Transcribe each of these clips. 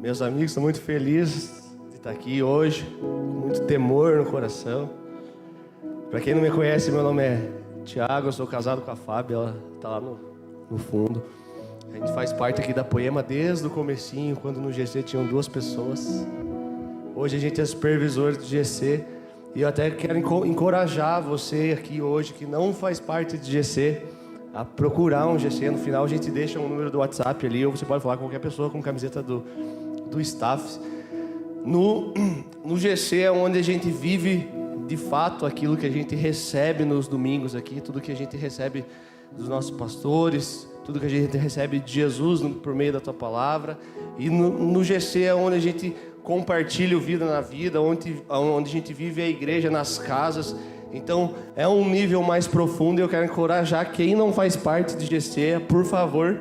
Meus amigos, estou muito feliz de estar aqui hoje, com muito temor no coração. Para quem não me conhece, meu nome é Thiago, eu sou casado com a Fábio, ela está lá no fundo. A gente faz parte aqui da Poema desde o comecinho, quando no GC tinham 2 pessoas. Hoje a gente é supervisor do GC e eu até quero encorajar você aqui hoje que não faz parte do GC a procurar um GC. No final a gente deixa um número do WhatsApp ali, ou você pode falar com qualquer pessoa com camiseta do staff. No GC é onde a gente vive de fato aquilo que a gente recebe nos domingos aqui, tudo que a gente recebe dos nossos pastores, tudo que a gente recebe de Jesus por meio da tua palavra. E no GC é onde a gente compartilha o Vida na Vida, onde a gente vive a igreja nas casas. Então é um nível mais profundo e eu quero encorajar quem não faz parte de GC, por favor,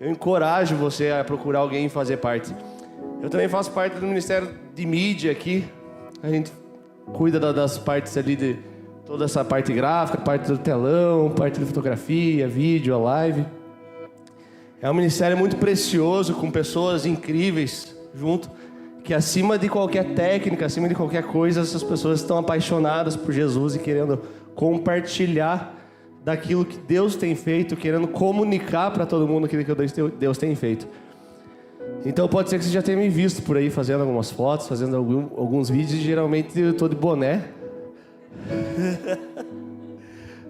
eu encorajo você a procurar alguém fazer parte. Eu também faço parte do Ministério de Mídia aqui. A gente cuida das partes ali de toda essa parte gráfica, parte do telão, parte de fotografia, vídeo, a live. É um ministério muito precioso, com pessoas incríveis junto, que acima de qualquer técnica, acima de qualquer coisa, essas pessoas estão apaixonadas por Jesus e querendo compartilhar daquilo que Deus tem feito, querendo comunicar para todo mundo aquilo que Deus tem feito. Então pode ser que você já tenha me visto por aí fazendo algumas fotos, fazendo alguns vídeos, e geralmente eu estou de boné.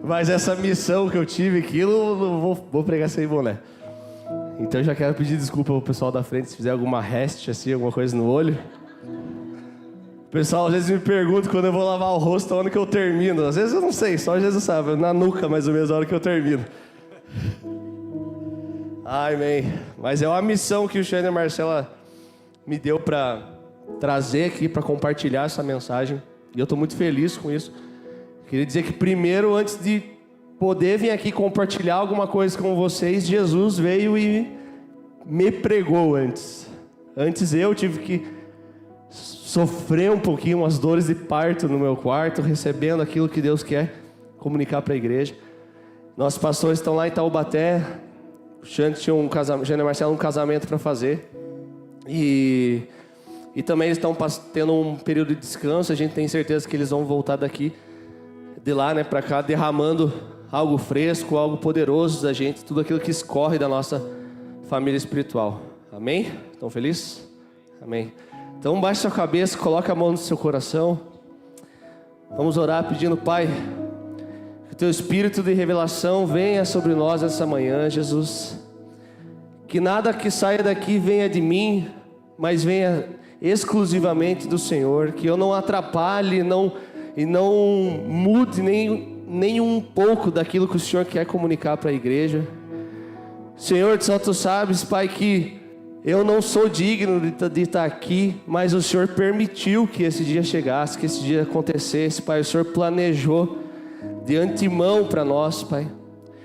Mas essa missão que eu tive aqui, eu não vou pregar sem boné. Então eu já quero pedir desculpa ao pessoal da frente se fizer alguma reste, assim, alguma coisa no olho. O pessoal às vezes me pergunta quando eu vou lavar o rosto, onde que eu termino. Às vezes eu não sei, só Jesus sabe, na nuca mais ou menos a hora que eu termino. Amém. Mas é uma missão que o Xande e a Marcela me deu para trazer aqui, para compartilhar essa mensagem. E eu estou muito feliz com isso. Queria dizer que primeiro, antes de poder vir aqui compartilhar alguma coisa com vocês, Jesus veio e me pregou antes. Antes eu tive que sofrer um pouquinho, umas dores de parto no meu quarto, recebendo aquilo que Deus quer comunicar para a igreja. Nossos pastores estão lá em Taubaté. O Xande tinha Xande e Marcelo um casamento para fazer. E também eles estão tendo um período de descanso. A gente tem certeza que eles vão voltar de lá, né, para cá, derramando algo fresco, algo poderoso da gente, tudo aquilo que escorre da nossa família espiritual. Amém? Estão felizes? Amém. Então baixe sua cabeça, coloque a mão no seu coração. Vamos orar pedindo, Pai, que o teu espírito de revelação venha sobre nós essa manhã, Jesus. Que nada que saia daqui venha de mim, mas venha exclusivamente do Senhor. Que eu não atrapalhe e não mude nem um pouco daquilo que o Senhor quer comunicar para a igreja. Senhor, só tu sabes, Pai, que eu não sou digno de estar aqui, mas o Senhor permitiu que esse dia chegasse, que esse dia acontecesse, Pai. O Senhor planejou de antemão para nós, Pai.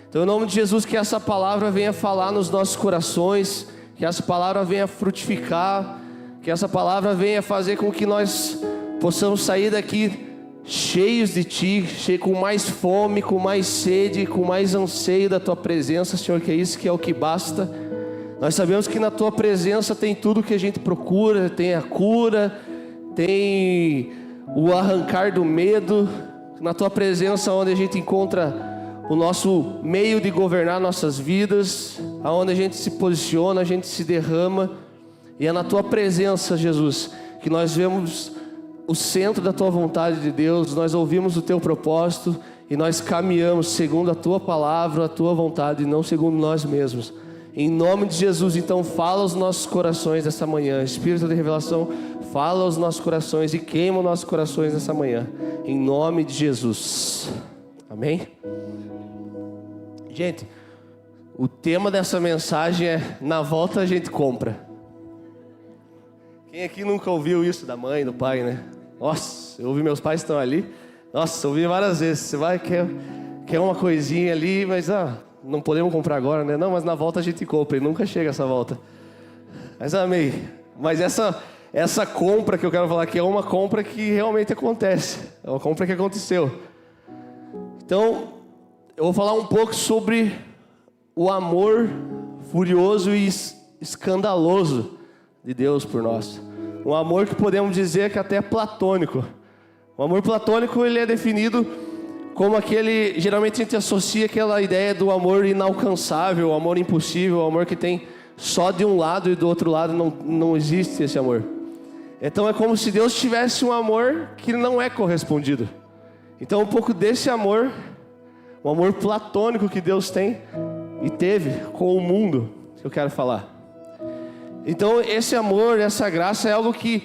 Então, em nome de Jesus, que essa palavra venha falar nos nossos corações, que essa palavra venha frutificar, que essa palavra venha fazer com que nós possamos sair daqui cheios de Ti, com mais fome, com mais sede, com mais anseio da Tua presença, Senhor, que é isso que é o que basta. Nós sabemos que na Tua presença tem tudo que a gente procura, tem a cura, tem o arrancar do medo. Na Tua presença onde a gente encontra o nosso meio de governar nossas vidas, aonde a gente se posiciona, a gente se derrama. E é na Tua presença, Jesus, que nós vemos o centro da Tua vontade de Deus, nós ouvimos o Teu propósito e nós caminhamos segundo a Tua palavra, a Tua vontade e não segundo nós mesmos. Em nome de Jesus, então, fala aos nossos corações essa manhã. Espírito de revelação, fala aos nossos corações e queima os nossos corações nessa manhã. Em nome de Jesus. Amém? Gente, o tema dessa mensagem é: na volta a gente compra. Quem aqui nunca ouviu isso da mãe, do pai, né? Nossa, eu ouvi, meus pais estão ali. Nossa, eu ouvi várias vezes. Você vai, quer uma coisinha ali, mas não podemos comprar agora, né? Não, mas na volta a gente compra, e nunca chega essa volta. Mas amei. Mas essa compra que eu quero falar aqui é uma compra que realmente acontece. É uma compra que aconteceu. Então, eu vou falar um pouco sobre o amor furioso e escandaloso de Deus por nós. Um amor que podemos dizer que até é platônico. O amor platônico, ele é definido como aquele, geralmente a gente associa aquela ideia do amor inalcançável, o amor impossível, o amor que tem só de um lado e do outro lado não existe esse amor. Então é como se Deus tivesse um amor que não é correspondido. Então um pouco desse amor, o amor platônico que Deus tem e teve com o mundo, que eu quero falar. Então esse amor, essa graça é algo que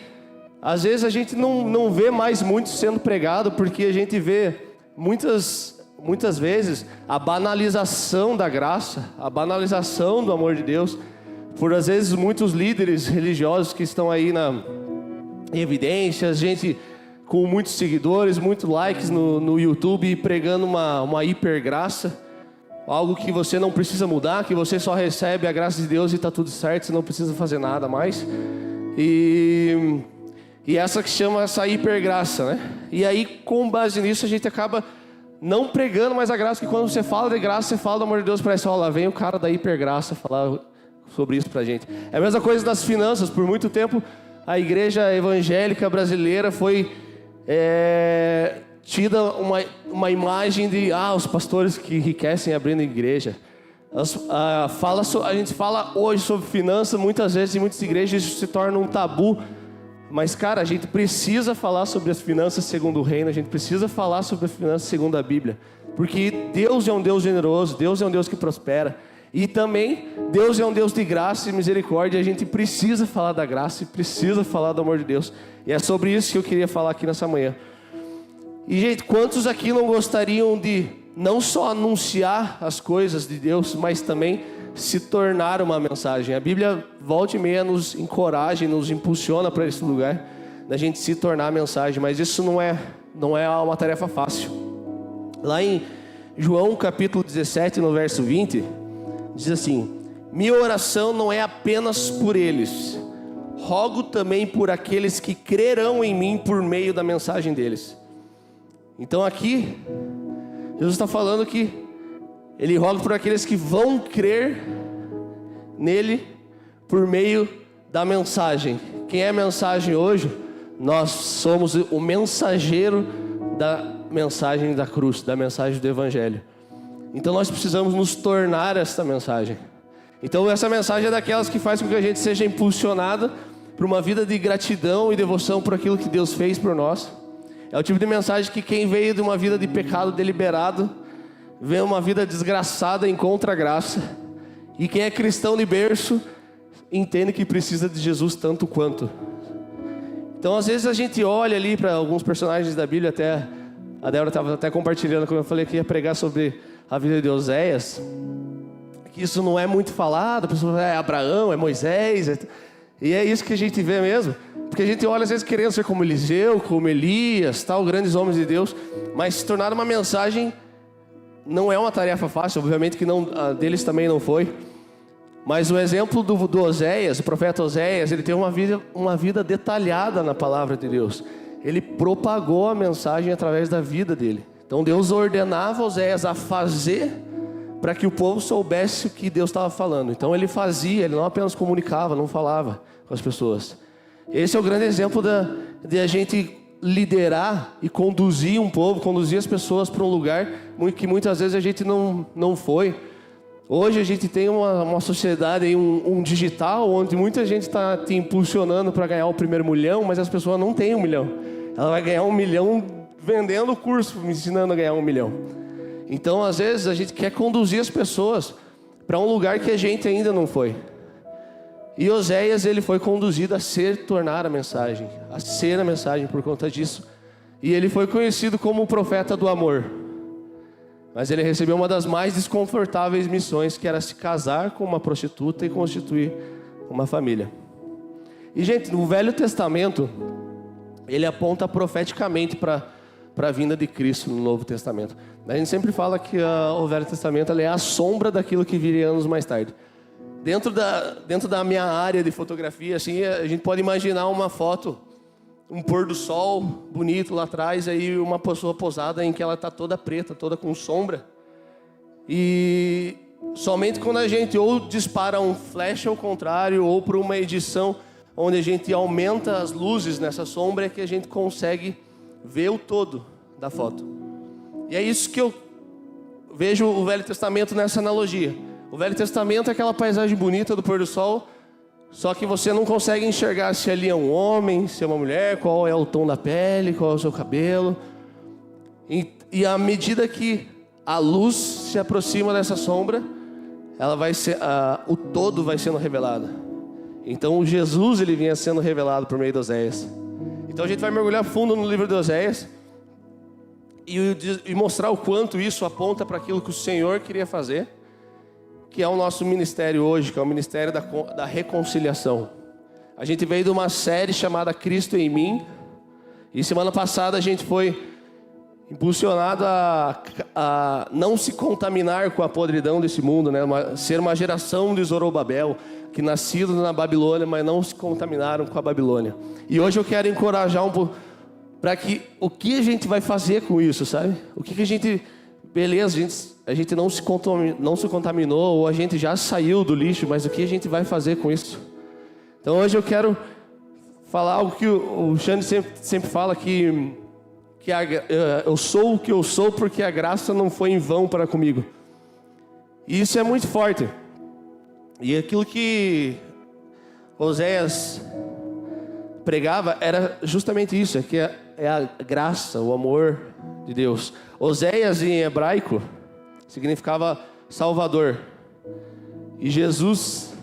às vezes a gente não vê mais muito sendo pregado, porque a gente vê muitas vezes a banalização da graça, a banalização do amor de Deus, por às vezes muitos líderes religiosos que estão aí em evidência, gente com muitos seguidores, muitos likes no YouTube, pregando uma hipergraça, algo que você não precisa mudar, que você só recebe a graça de Deus e está tudo certo, você não precisa fazer nada mais. E essa que chama essa hipergraça, né? E aí, com base nisso, a gente acaba não pregando mais a graça, que quando você fala de graça, você fala do amor de Deus, parece, ó, lá vem o cara da hipergraça falar sobre isso pra gente. É a mesma coisa das finanças. Por muito tempo, a igreja evangélica brasileira foi tida uma imagem de, os pastores que enriquecem abrindo igreja. A gente fala hoje sobre finanças, muitas vezes em muitas igrejas isso se torna um tabu. Mas, cara, a gente precisa falar sobre as finanças segundo o reino, a gente precisa falar sobre as finanças segundo a Bíblia. Porque Deus é um Deus generoso, Deus é um Deus que prospera. E também, Deus é um Deus de graça e misericórdia, a gente precisa falar da graça e precisa falar do amor de Deus. E é sobre isso que eu queria falar aqui nessa manhã. E, gente, quantos aqui não gostariam de não só anunciar as coisas de Deus, mas também se tornar uma mensagem? A Bíblia volta e meia nos encoraja e nos impulsiona para esse lugar da gente se tornar a mensagem, mas isso não é uma tarefa fácil. Lá em João capítulo 17, no verso 20, diz assim: minha oração não é apenas por eles, rogo também por aqueles que crerão em mim por meio da mensagem deles. Então aqui Jesus está falando que Ele roga por aqueles que vão crer nele por meio da mensagem. Quem é a mensagem hoje? Nós somos o mensageiro da mensagem da cruz, da mensagem do Evangelho. Então nós precisamos nos tornar essa mensagem. Então essa mensagem é daquelas que faz com que a gente seja impulsionado para uma vida de gratidão e devoção por aquilo que Deus fez por nós. É o tipo de mensagem que quem veio de uma vida de pecado deliberado vê uma vida desgraçada, encontra a graça. E quem é cristão de berço entende que precisa de Jesus tanto quanto. Então às vezes a gente olha ali para alguns personagens da Bíblia, até a Débora estava até compartilhando, como eu falei que ia pregar sobre a vida de Oséias, que isso não é muito falado, a pessoa é Abraão, é Moisés, e é isso que a gente vê mesmo. Porque a gente olha às vezes querendo ser como Eliseu, como Elias, tal, grandes homens de Deus, mas se tornar uma mensagem não é uma tarefa fácil, obviamente que não, a deles também não foi. Mas o exemplo do Oséias, o profeta Oséias, ele tem uma vida detalhada na palavra de Deus. Ele propagou a mensagem através da vida dele. Então Deus ordenava Oséias a fazer para que o povo soubesse o que Deus estava falando. Então ele fazia, ele não apenas comunicava, não falava com as pessoas. Esse é o grande exemplo de a gente liderar e conduzir um povo, conduzir as pessoas para um lugar que muitas vezes a gente não foi. Hoje a gente tem uma sociedade, um digital, onde muita gente está te impulsionando para ganhar o primeiro milhão, mas as pessoas não têm 1 milhão. Ela vai ganhar 1 milhão vendendo o curso, me ensinando a ganhar 1 milhão. Então às vezes a gente quer conduzir as pessoas para um lugar que a gente ainda não foi. E Oséias, ele foi conduzido a tornar a mensagem, a ser a mensagem por conta disso. E ele foi conhecido como o profeta do amor. Mas ele recebeu uma das mais desconfortáveis missões, que era se casar com uma prostituta e constituir uma família. E, gente, no Velho Testamento, ele aponta profeticamente para a vinda de Cristo no Novo Testamento. A gente sempre fala que o Velho Testamento é a sombra daquilo que viria anos mais tarde. Dentro da minha área de fotografia, assim, a gente pode imaginar uma foto, um pôr do sol bonito lá atrás, aí uma pessoa posada em que ela está toda preta, toda com sombra. E somente quando a gente ou dispara um flash ao contrário, ou por uma edição onde a gente aumenta as luzes nessa sombra, é que a gente consegue ver o todo da foto. E é isso que eu vejo o Velho Testamento nessa analogia. O Velho Testamento é aquela paisagem bonita do pôr do sol, só que você não consegue enxergar se ali é um homem, se é uma mulher, qual é o tom da pele, qual é o seu cabelo. E à medida que a luz se aproxima dessa sombra, ela vai ser, o todo vai sendo revelado. Então o Jesus, ele vinha sendo revelado por meio de Oséias. Então a gente vai mergulhar fundo no livro de Oséias e mostrar o quanto isso aponta para aquilo que o Senhor queria fazer, que é o nosso ministério hoje, que é o ministério da reconciliação. A gente veio de uma série chamada Cristo em Mim, e semana passada a gente foi impulsionado a não se contaminar com a podridão desse mundo, né? Ser uma geração de Zorobabel, que nascidos na Babilônia, mas não se contaminaram com a Babilônia. E hoje eu quero encorajar um pouco para que o que a gente vai fazer com isso, sabe? O que a gente, beleza, a gente não se contaminou, ou a gente já saiu do lixo, mas o que a gente vai fazer com isso? Então hoje eu quero falar algo que o Xande sempre fala, que eu sou o que eu sou porque a graça não foi em vão para comigo. E isso é muito forte. E aquilo que Oséias pregava era justamente isso, que é a graça, o amor de Deus. Oséias em hebraico significava Salvador. E Jesus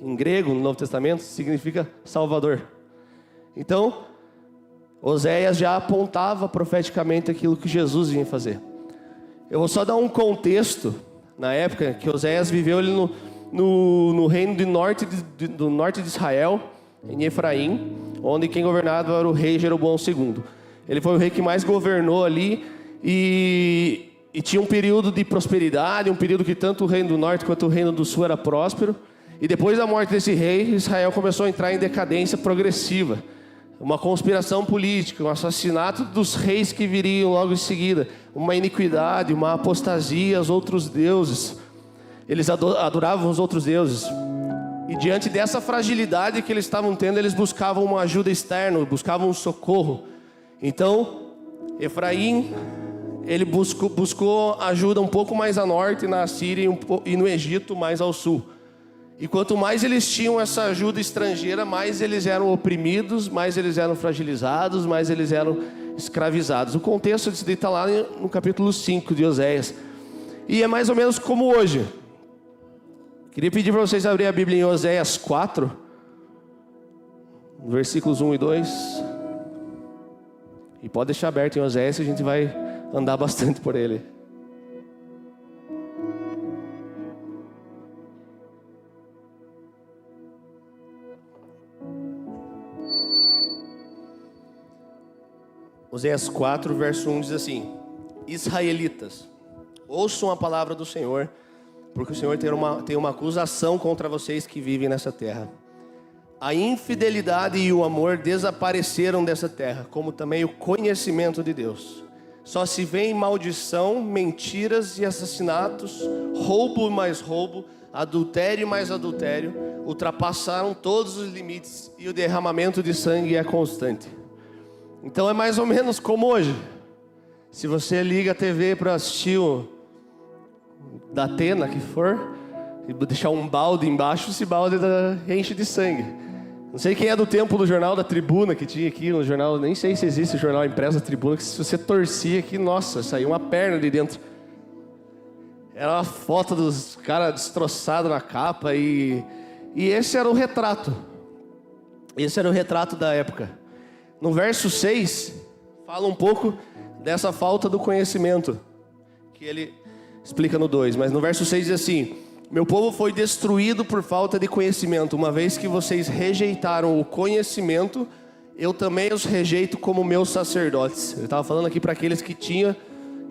em grego, no Novo Testamento, significa Salvador. Então, Oséias já apontava profeticamente aquilo que Jesus vinha fazer. Eu vou só dar um contexto. Na época que Oséias viveu ele no reino do norte de Israel, em Efraim, onde quem governava era o rei Jeroboão II. Ele foi o rei que mais governou ali e tinha um período de prosperidade, um período que tanto o reino do norte quanto o reino do sul era próspero. E depois da morte desse rei, Israel começou a entrar em decadência progressiva. Uma conspiração política, um assassinato dos reis que viriam logo em seguida, uma iniquidade, uma apostasia aos outros deuses. Eles adoravam os outros deuses. E diante dessa fragilidade que eles estavam tendo, eles buscavam uma ajuda externa, buscavam um socorro. Então, Efraim, ele buscou ajuda um pouco mais a norte, na Síria e no Egito, mais ao sul. E quanto mais eles tinham essa ajuda estrangeira, mais eles eram oprimidos, mais eles eram fragilizados, mais eles eram escravizados. O contexto disso está lá no capítulo 5 de Oséias. E é mais ou menos como hoje. Queria pedir para vocês abrirem a Bíblia em Oséias 4, versículos 1 e 2. E pode deixar aberto em Oséias, a gente vai andar bastante por ele. Oséias 4, verso 1 diz assim: Israelitas, ouçam a palavra do Senhor, porque o Senhor tem uma acusação contra vocês que vivem nessa terra. A infidelidade e o amor desapareceram dessa terra, como também o conhecimento de Deus. Só se vê em maldição, mentiras e assassinatos, roubo mais roubo, adultério mais adultério, ultrapassaram todos os limites e o derramamento de sangue é constante. Então é mais ou menos como hoje. Se você liga a TV para assistir o da Atena, que for, e deixar um balde embaixo, esse balde enche de sangue. Não sei quem é do tempo do jornal da Tribuna, que tinha aqui no jornal, nem sei se existe o jornal impresso da Tribuna, que se você torcia aqui, nossa, saía uma perna de dentro. Era uma foto dos caras destroçados na capa e esse era o retrato. Esse era o retrato da época. No verso 6, fala um pouco dessa falta do conhecimento, que ele explica no 2. Mas no verso 6 diz assim: meu povo foi destruído por falta de conhecimento. Uma vez que vocês rejeitaram o conhecimento, eu também os rejeito como meus sacerdotes. Eu estava falando aqui para aqueles que tinham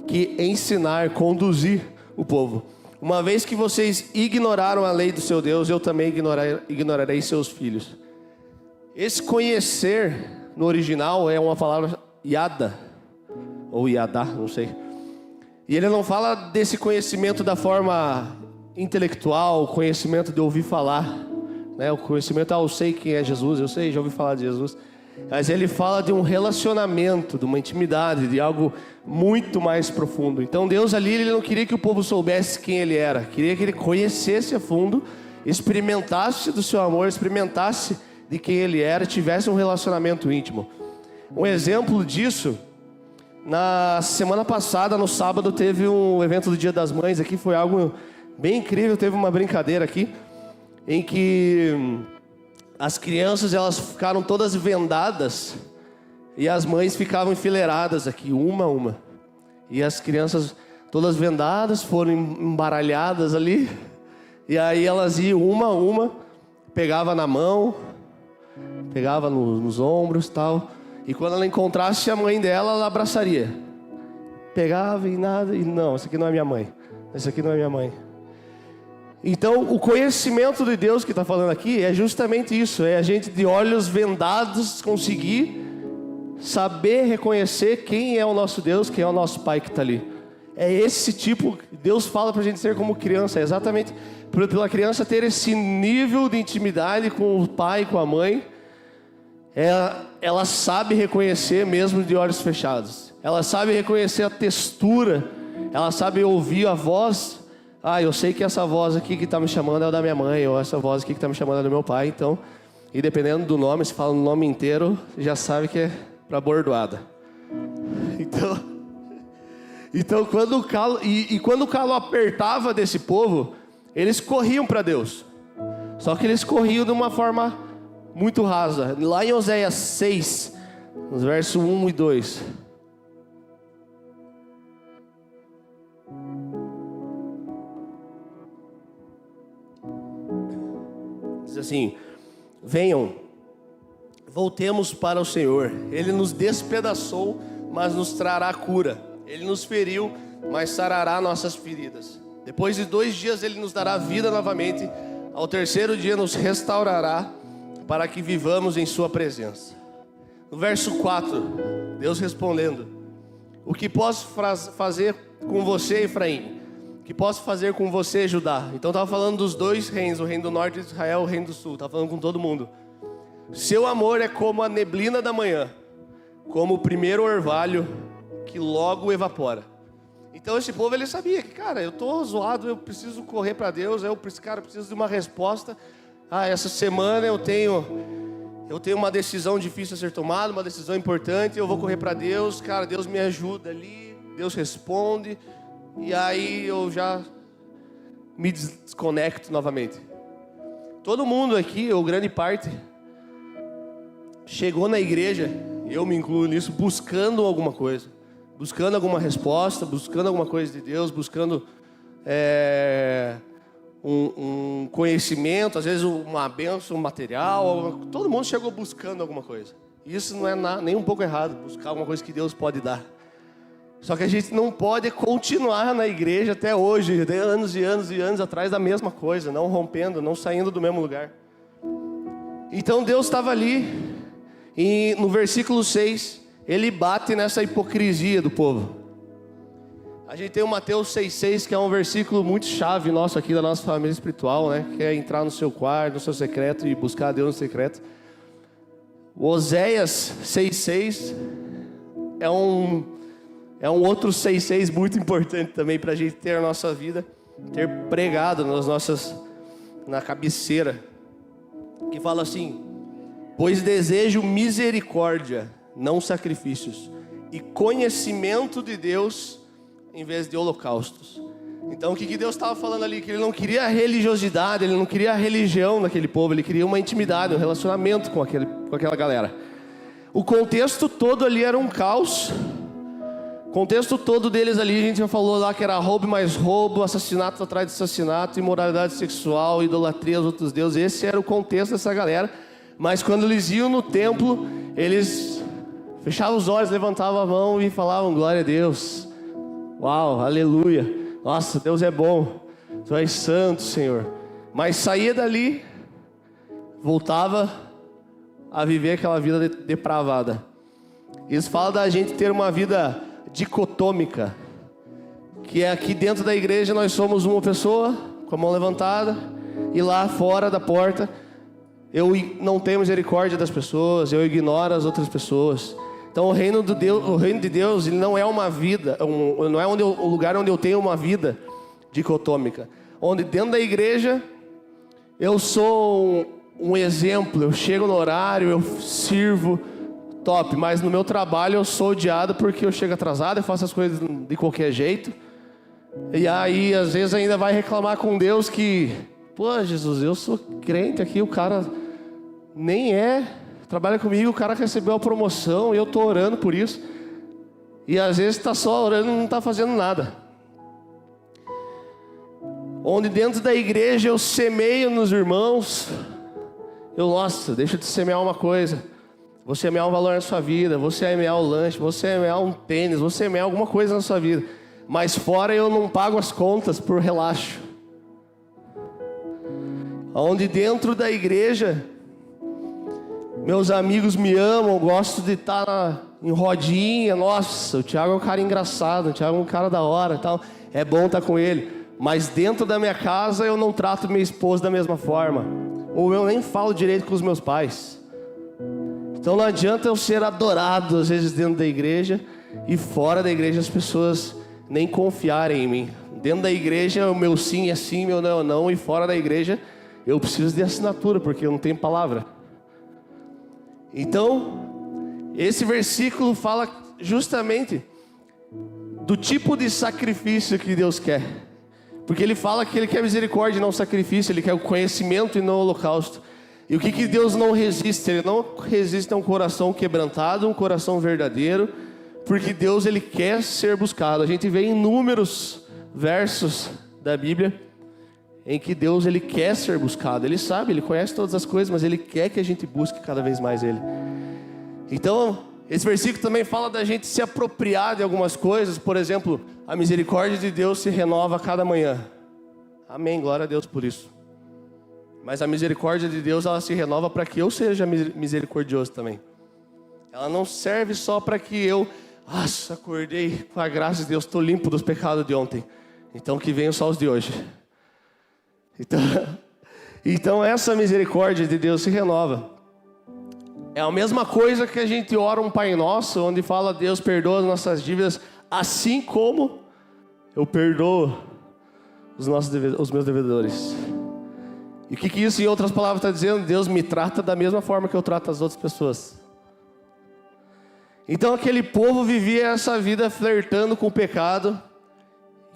que ensinar, conduzir o povo. Uma vez que vocês ignoraram a lei do seu Deus, eu também ignorarei seus filhos. Esse conhecer, no original, é uma palavra yada, ou yadá, não sei. E ele não fala desse conhecimento da forma intelectual, conhecimento de ouvir falar. né? O conhecimento, eu sei quem é Jesus, eu sei, já ouvi falar de Jesus. Mas ele fala de um relacionamento, de uma intimidade, de algo muito mais profundo. Então Deus ali, ele não queria que o povo soubesse quem ele era. Queria que ele conhecesse a fundo, experimentasse do seu amor, experimentasse de quem ele era, tivesse um relacionamento íntimo. Um exemplo disso, na semana passada, no sábado, teve um evento do Dia das Mães aqui, foi algo bem incrível. Teve uma brincadeira aqui, em que as crianças, elas ficaram todas vendadas e as mães ficavam enfileiradas aqui, uma a uma. E as crianças todas vendadas foram embaralhadas ali. E aí elas iam uma a uma, pegava na mão, pegava nos ombros e tal. E quando ela encontrasse a mãe dela, ela abraçaria. Pegava e nada, e não, essa aqui não é minha mãe. Essa aqui não é minha mãe. Então, o conhecimento de Deus que está falando aqui é justamente isso. É a gente de olhos vendados conseguir saber reconhecer quem é o nosso Deus, quem é o nosso Pai que está ali. É esse tipo, Deus fala para a gente ser como criança. É exatamente pela criança ter esse nível de intimidade com o pai, com a mãe. Ela sabe reconhecer mesmo de olhos fechados. Ela sabe reconhecer a textura. Ela sabe ouvir a voz. Ah, eu sei que essa voz aqui que está me chamando é da minha mãe, ou essa voz aqui que está me chamando é do meu pai. Então, e dependendo do nome, se fala o nome inteiro, já sabe que é para bordoada. Então quando o calo apertava desse povo, eles corriam para Deus. Só que eles corriam de uma forma muito rasa. Lá em Oséias 6, nos versos 1 e 2. Diz assim: venham, voltemos para o Senhor. Ele nos despedaçou, mas nos trará cura. Ele nos feriu, mas sarará nossas feridas. Depois de 2 dias ele nos dará vida novamente. Ao 3º dia nos restaurará, para que vivamos em sua presença. No verso 4, Deus respondendo: o que posso fazer com você, Efraim? Que posso fazer com você, Judá? Então estava falando dos 2 reinos, o reino do norte de Israel, o reino do sul. Estava falando com todo mundo. Seu amor é como a neblina da manhã, como o primeiro orvalho que logo evapora. Então esse povo, ele sabia que, cara, eu estou zoado, eu preciso correr para Deus, cara, eu preciso de uma resposta. Essa semana eu tenho uma decisão difícil a ser tomada, uma decisão importante, eu vou correr para Deus, cara, Deus me ajuda ali, Deus responde. E aí eu já me desconecto novamente. Todo mundo aqui, ou grande parte, chegou na igreja, eu me incluo nisso, buscando alguma coisa. Buscando alguma resposta, buscando alguma coisa de Deus, buscando um conhecimento, às vezes uma bênção material. Todo mundo chegou buscando alguma coisa. Isso não é nem um pouco errado, buscar alguma coisa que Deus pode dar. Só que a gente não pode continuar na igreja até hoje, anos e anos e anos atrás da mesma coisa, não rompendo, não saindo do mesmo lugar. Então Deus estava ali, e no versículo 6, Ele bate nessa hipocrisia do povo. A gente tem o Mateus 6,6, que é um versículo muito chave nosso aqui da nossa família espiritual, né? Que é entrar no seu quarto, no seu secreto e buscar a Deus no secreto. O Oséias 6,6 é um outro 6,6 muito importante também para a gente ter a nossa vida, ter pregado na cabeceira, que fala assim: pois desejo misericórdia, não sacrifícios, e conhecimento de Deus em vez de holocaustos. Então o que Deus estava falando ali? Que Ele não queria religiosidade, Ele não queria a religião daquele povo, Ele queria uma intimidade, um relacionamento com aquela galera. O contexto todo ali era um caos. O contexto todo deles ali, a gente já falou lá que era roubo mais roubo, assassinato atrás de assassinato, imoralidade sexual, idolatria aos outros deuses. Esse era o contexto dessa galera. Mas quando eles iam no templo, eles fechavam os olhos, levantavam a mão e falavam: glória a Deus, uau, aleluia, nossa, Deus é bom, Tu és santo, Senhor. Mas saía dali, voltava a viver aquela vida depravada. Isso fala da gente ter uma vida dicotômica, que é aqui dentro da igreja nós somos uma pessoa com a mão levantada, e lá fora da porta eu não tenho misericórdia das pessoas, eu ignoro as outras pessoas. Então o reino de Deus, ele não é uma vida, não é o lugar onde eu tenho uma vida dicotômica. Onde dentro da igreja eu sou um exemplo, eu chego no horário, eu sirvo, top. Mas no meu trabalho eu sou odiado porque eu chego atrasado, eu faço as coisas de qualquer jeito. E aí às vezes ainda vai reclamar com Deus que, pô, Jesus, eu sou crente aqui, o cara nem trabalha comigo, o cara recebeu a promoção e eu estou orando por isso. E às vezes está só orando e não está fazendo nada. Onde dentro da igreja eu semeio nos irmãos, nossa, deixa de semear uma coisa. Vou semear um valor na sua vida, vou semear o lanche, vou semear um tênis, vou semear alguma coisa na sua vida. Mas fora eu não pago as contas por relaxo. Onde dentro da igreja meus amigos me amam, gosto de estar em rodinha. Nossa, o Thiago é um cara engraçado, o Thiago é um cara da hora, tal. É bom estar com ele. Mas dentro da minha casa eu não trato minha esposa da mesma forma. Ou eu nem falo direito com os meus pais. Então não adianta eu ser adorado às vezes dentro da igreja, e fora da igreja as pessoas nem confiarem em mim. Dentro da igreja o meu sim é sim, meu não é não. E fora da igreja eu preciso de assinatura, porque eu não tenho palavra. Então, esse versículo fala justamente do tipo de sacrifício que Deus quer. Porque ele fala que ele quer misericórdia e não sacrifício, ele quer o conhecimento e não o holocausto. E o que Deus não resiste? Ele não resiste a um coração quebrantado, um coração verdadeiro, porque Deus, ele quer ser buscado. A gente vê inúmeros versos da Bíblia em que Deus, ele quer ser buscado. Ele sabe, ele conhece todas as coisas, mas ele quer que a gente busque cada vez mais ele. Então, esse versículo também fala da gente se apropriar de algumas coisas. Por exemplo, a misericórdia de Deus se renova a cada manhã. Amém, glória a Deus por isso. Mas a misericórdia de Deus, ela se renova para que eu seja misericordioso também. Ela não serve só para que eu, nossa, acordei com a graça de Deus, estou limpo dos pecados de ontem, então que venham só os de hoje. Então essa misericórdia de Deus se renova. É a mesma coisa que a gente ora um Pai Nosso, onde fala: Deus, perdoa as nossas dívidas, assim como eu perdoo os meus devedores. E o que isso em outras palavras está dizendo? Deus me trata da mesma forma que eu trato as outras pessoas. Então aquele povo vivia essa vida flertando com o pecado,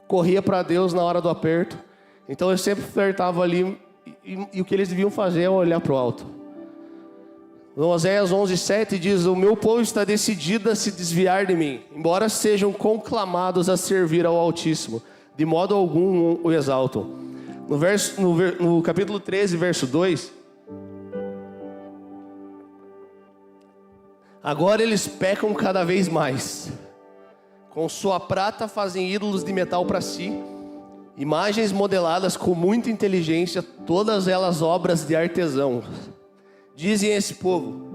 corria para Deus na hora do aperto. Então eu sempre flertava ali, e o que eles deviam fazer é olhar para o alto. No Oséias 11:7 diz: o meu povo está decidido a se desviar de mim, embora sejam conclamados a servir ao Altíssimo, de modo algum o exaltam. No capítulo 13, verso 2: agora eles pecam cada vez mais, com sua prata fazem ídolos de metal para si, imagens modeladas com muita inteligência, todas elas obras de artesão. Dizem esse povo: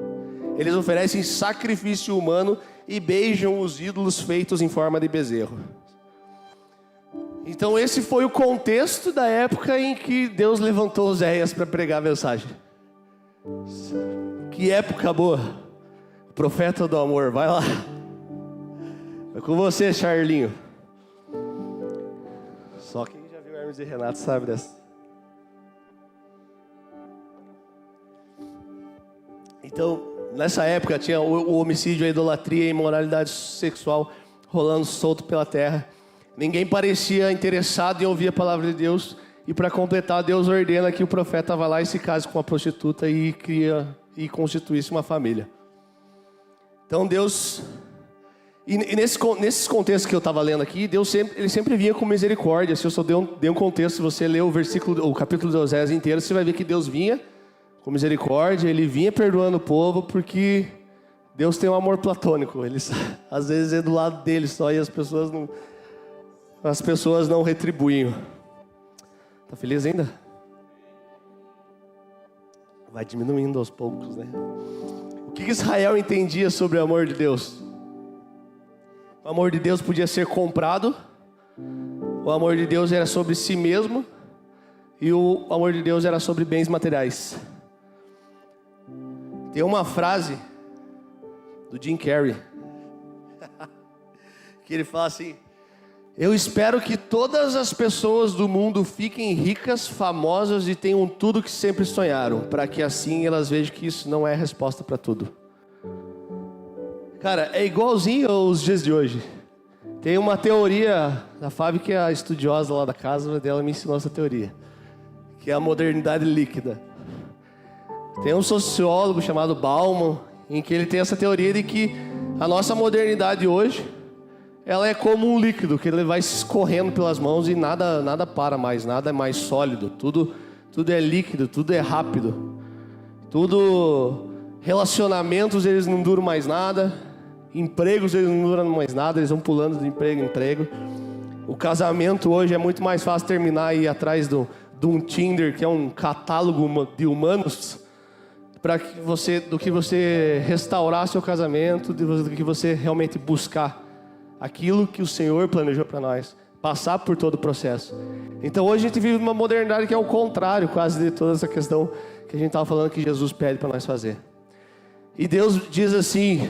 eles oferecem sacrifício humano e beijam os ídolos feitos em forma de bezerro. Então esse foi o contexto da época em que Deus levantou Oséias para pregar a mensagem. Que época boa! Profeta do amor, vai lá. É com você, Charlinho. Só quem já viu Hermes e Renato sabe dessa. Então, nessa época tinha o homicídio, a idolatria e a imoralidade sexual rolando solto pela terra. Ninguém parecia interessado em ouvir a palavra de Deus. E para completar, Deus ordena que o profeta vá lá e se case com uma prostituta e constituísse uma família. Então Deus... E nesses contextos que eu estava lendo aqui, Deus ele sempre vinha com misericórdia. Se eu só dei um contexto, se você ler o capítulo de Oséias inteiro, você vai ver que Deus vinha com misericórdia, ele vinha perdoando o povo, porque Deus tem um amor platônico. Ele às vezes é do lado dele só, e as pessoas não retribuem. Tá feliz ainda? Vai diminuindo aos poucos, né? O que Israel entendia sobre o amor de Deus? O amor de Deus podia ser comprado. O amor de Deus era sobre si mesmo. E o amor de Deus era sobre bens materiais. Tem uma frase do Jim Carrey que ele fala assim: eu espero que todas as pessoas do mundo fiquem ricas, famosas e tenham tudo que sempre sonharam, para que assim elas vejam que isso não é a resposta para tudo. Cara, é igualzinho aos dias de hoje. Tem uma teoria, a Fábio, que é a estudiosa lá da casa dela, me ensinou essa teoria, que é a modernidade líquida. Tem um sociólogo chamado Bauman, em que ele tem essa teoria de que a nossa modernidade hoje, ela é como um líquido, que ele vai se escorrendo pelas mãos e nada para mais, nada é mais sólido, tudo é líquido, tudo é rápido, relacionamentos eles não duram mais nada, empregos eles não duram mais nada, eles vão pulando de emprego em emprego. O casamento hoje é muito mais fácil terminar e ir atrás de um Tinder, que é um catálogo de humanos, do que você restaurar seu casamento, do que você realmente buscar aquilo que o Senhor planejou para nós, passar por todo o processo. Então hoje a gente vive uma modernidade que é o contrário quase de toda essa questão que a gente estava falando que Jesus pede para nós fazer. E Deus diz assim: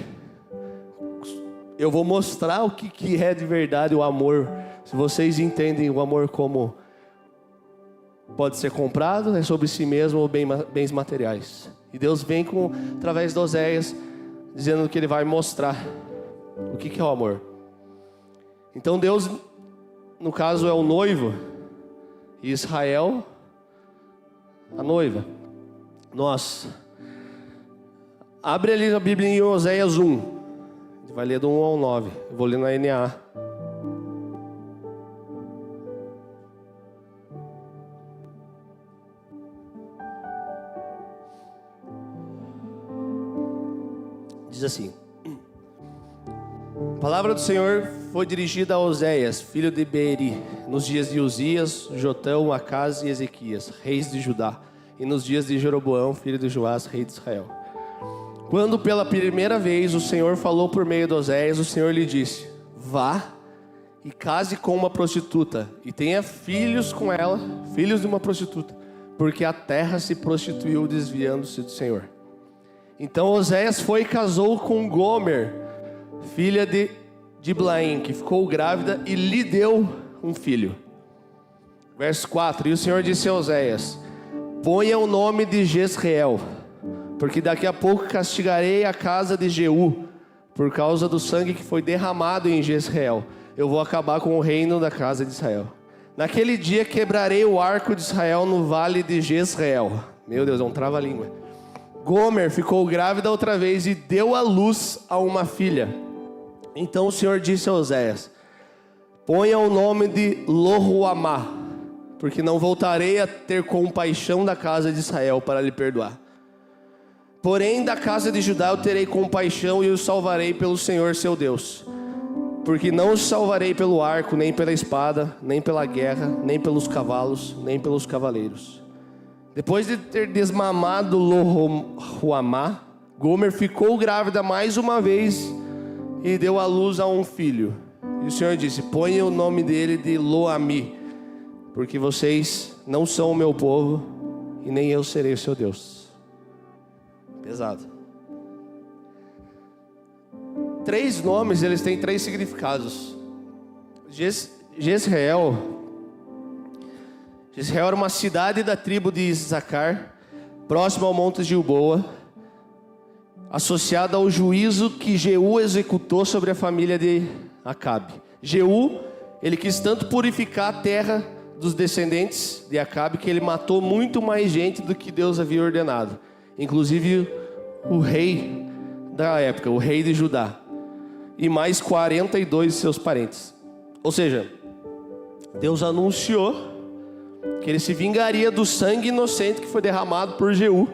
eu vou mostrar o que é de verdade o amor. Se vocês entendem o amor como pode ser comprado, é sobre si mesmo ou bens materiais. E Deus vem através de Oséias, dizendo que Ele vai mostrar o que é o amor. Então Deus, no caso, é o noivo, e Israel, a noiva. Nós. Abre ali a Bíblia em Oséias 1. Vai ler do 1 ao 9. Eu vou ler na NA. Diz assim: a palavra do Senhor foi dirigida a Oséias, filho de Beeri, nos dias de Uzias, Jotão, Acaz e Ezequias, reis de Judá, e nos dias de Jeroboão, filho de Joás, rei de Israel. Quando pela primeira vez o Senhor falou por meio de Oséias, o Senhor lhe disse: vá e case com uma prostituta, e tenha filhos com ela, filhos de uma prostituta, porque a terra se prostituiu desviando-se do Senhor. Então Oséias foi e casou com Gomer, filha de Diblaim, que ficou grávida e lhe deu um filho. Verso 4: e o Senhor disse a Oséias: ponha o nome de Jezreel, porque daqui a pouco castigarei a casa de Jeú, por causa do sangue que foi derramado em Jezreel. Eu vou acabar com o reino da casa de Israel. Naquele dia quebrarei o arco de Israel no vale de Jezreel. Meu Deus, é um trava-língua. Gomer ficou grávida outra vez e deu à luz a uma filha. Então o Senhor disse a Oséias: ponha o nome de Lo-ruamá, porque não voltarei a ter compaixão da casa de Israel para lhe perdoar. Porém da casa de Judá eu terei compaixão e os salvarei pelo Senhor seu Deus. Porque não os salvarei pelo arco, nem pela espada, nem pela guerra, nem pelos cavalos, nem pelos cavaleiros. Depois de ter desmamado Lo-ruamá, Gomer ficou grávida mais uma vez e deu à luz a um filho. E o Senhor disse: ponha o nome dele de Lo-ami, porque vocês não são o meu povo e nem eu serei o seu Deus. Pesado. 3 nomes, eles têm 3 significados. Jezreel era uma cidade da tribo de Issacar, próxima ao monte Gilboa, associada ao juízo que Jeú executou sobre a família de Acabe. Jeú, ele quis tanto purificar a terra dos descendentes de Acabe, que ele matou muito mais gente do que Deus havia ordenado, inclusive o rei da época, o rei de Judá, e mais 42 de seus parentes. Ou seja, Deus anunciou que Ele se vingaria do sangue inocente que foi derramado por Jeú.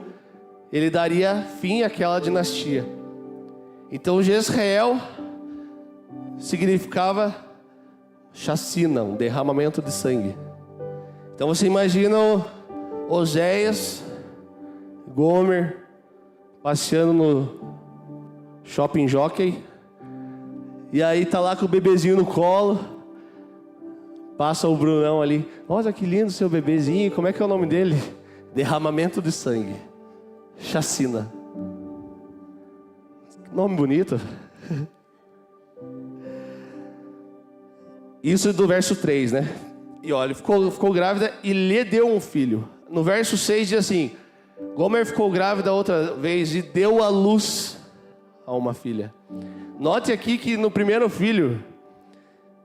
Ele daria fim àquela dinastia. Então Jezreel significava chacina, um derramamento de sangue. Então você imagina Oséias, Gomer, passeando no Shopping Jockey, e aí tá lá com o bebezinho no colo. Passa o Brunão ali: olha que lindo seu bebezinho, como é que é o nome dele? Derramamento de sangue, chacina. Nome bonito. Isso do verso 3, né? E olha, ficou grávida e lhe deu um filho. No verso 6 diz assim: Gomer ficou grávida outra vez e deu à luz a uma filha. Note aqui que no primeiro filho,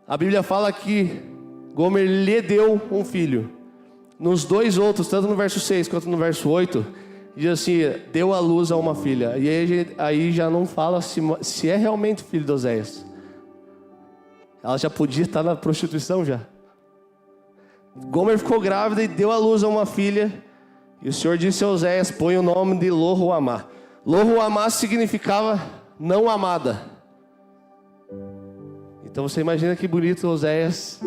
a Bíblia fala que Gomer lhe deu um filho. Nos dois outros, tanto no verso 6 quanto no verso 8, diz assim: deu à luz a uma filha. E aí já não fala se é realmente filho de Oséias. Ela já podia estar na prostituição já. Gomer ficou grávida e deu à luz a uma filha. E o Senhor disse a Oséias: põe o nome de Lo-ruhamá. Lo-ruhamá significava não amada. Então você imagina que bonito Oséias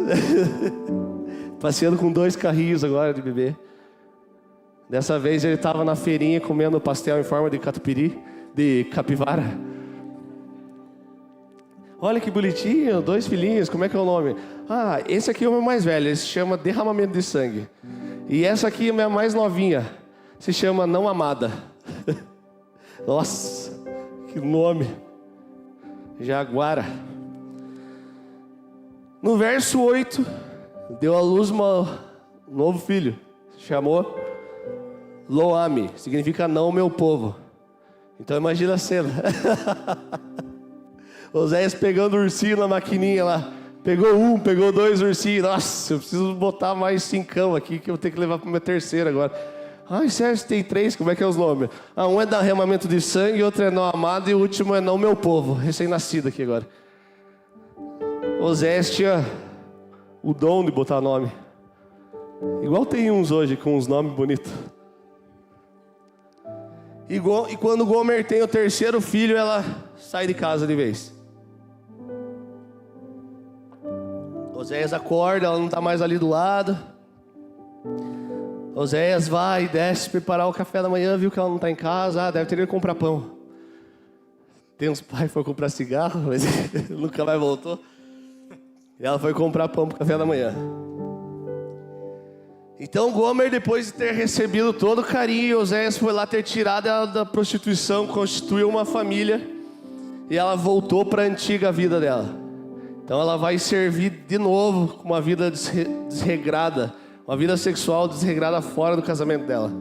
passeando com 2 carrinhos agora de bebê. Dessa vez ele estava na feirinha comendo pastel em forma de catupiry, de capivara. Olha que bonitinho, 2 filhinhos, como é que é o nome? Ah, esse aqui é o meu mais velho, ele se chama derramamento de sangue. E essa aqui é a minha mais novinha, se chama não amada. Nossa, que nome. Jaguara. No verso 8, deu à luz um novo filho, se chamou Lo-ami, significa não meu povo. Então imagina a cena. Oséias pegando o ursinho na maquininha lá. Pegou 2 ursinhos. Nossa, eu preciso botar mais 5 aqui, que eu vou ter que levar para o meu terceiro agora. Ai, Sérgio, tem 3, como é que é os nomes? Um é derramamento de sangue, outro é não amado, e o último é não meu povo, recém-nascido aqui agora. Oséias tinha o dom de botar nome. Igual tem uns hoje com uns nomes bonitos. E quando Gomer tem o terceiro filho, ela sai de casa de vez. Oséias acorda, ela não está mais ali do lado. Oséias vai e desce preparar o café da manhã, viu que ela não está em casa. Deve ter ido comprar pão. Tem uns pais que foram comprar cigarro, mas nunca mais voltou. E ela foi comprar pão para o café da manhã. Então Gomer, depois de ter recebido todo o carinho, Oséias foi lá ter tirado ela da prostituição, constituiu uma família, e ela voltou para a antiga vida dela. Então ela vai servir de novo com uma vida desregrada, uma vida sexual desregrada fora do casamento dela.